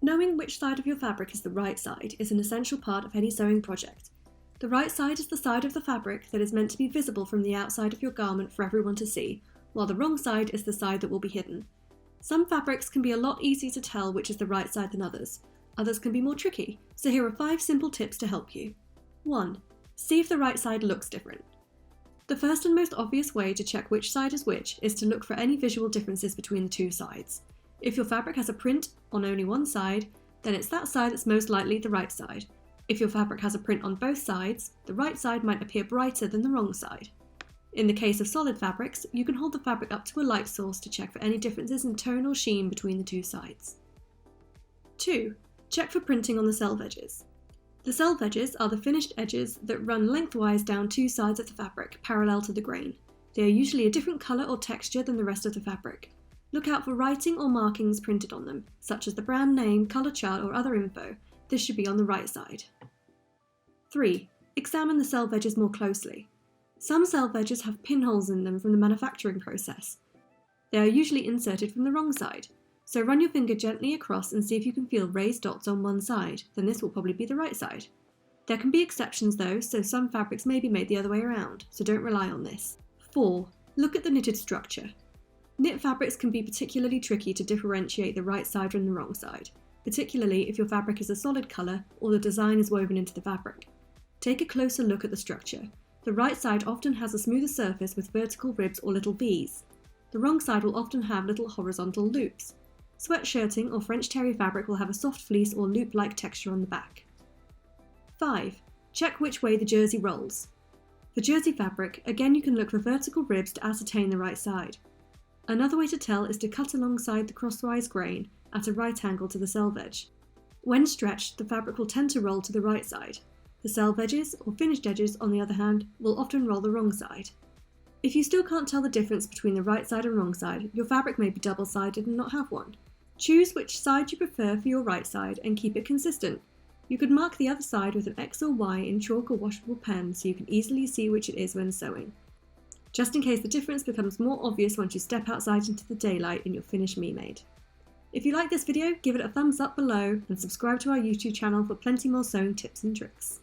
Knowing which side of your fabric is the right side is an essential part of any sewing project. The right side is the side of the fabric that is meant to be visible from the outside of your garment for everyone to see, while the wrong side is the side that will be hidden. Some fabrics can be a lot easier to tell which is the right side than others. Others can be more tricky, so here are 5 simple tips to help you. 1. See if the right side looks different. The first and most obvious way to check which side is which is to look for any visual differences between the two sides. If your fabric has a print on only one side, then it's that side that's most likely the right side. If your fabric has a print on both sides, the right side might appear brighter than the wrong side. In the case of solid fabrics, you can hold the fabric up to a light source to check for any differences in tone or sheen between the two sides. 2. Check for printing on the selve edges. The selve edges are the finished edges that run lengthwise down two sides of the fabric, parallel to the grain. They are usually a different colour or texture than the rest of the fabric. Look out for writing or markings printed on them, such as the brand name, colour chart or other info. This should be on the right side. 3. Examine the selve edges more closely. Some selve edges have pinholes in them from the manufacturing process. They are usually inserted from the wrong side, so run your finger gently across and see if you can feel raised dots on one side, then this will probably be the right side. There can be exceptions though, so some fabrics may be made the other way around, so don't rely on this. 4. Look at the knitted structure. Knit fabrics can be particularly tricky to differentiate the right side from the wrong side, particularly if your fabric is a solid colour or the design is woven into the fabric. Take a closer look at the structure. The right side often has a smoother surface with vertical ribs or little V's. The wrong side will often have little horizontal loops. Sweatshirting or French terry fabric will have a soft fleece or loop-like texture on the back. 5. Check which way the jersey rolls. For jersey fabric, again you can look for vertical ribs to ascertain the right side. Another way to tell is to cut alongside the crosswise grain at a right angle to the selve edge. When stretched, the fabric will tend to roll to the right side. The selve edges, or finished edges, on the other hand, will often roll the wrong side. If you still can't tell the difference between the right side and wrong side, your fabric may be double-sided and not have one. Choose which side you prefer for your right side and keep it consistent. You could mark the other side with an X or Y in chalk or washable pen so you can easily see which it is when sewing. Just in case the difference becomes more obvious once you step outside into the daylight in your finished Me-Made. If you like this video, give it a thumbs up below and subscribe to our YouTube channel for plenty more sewing tips and tricks.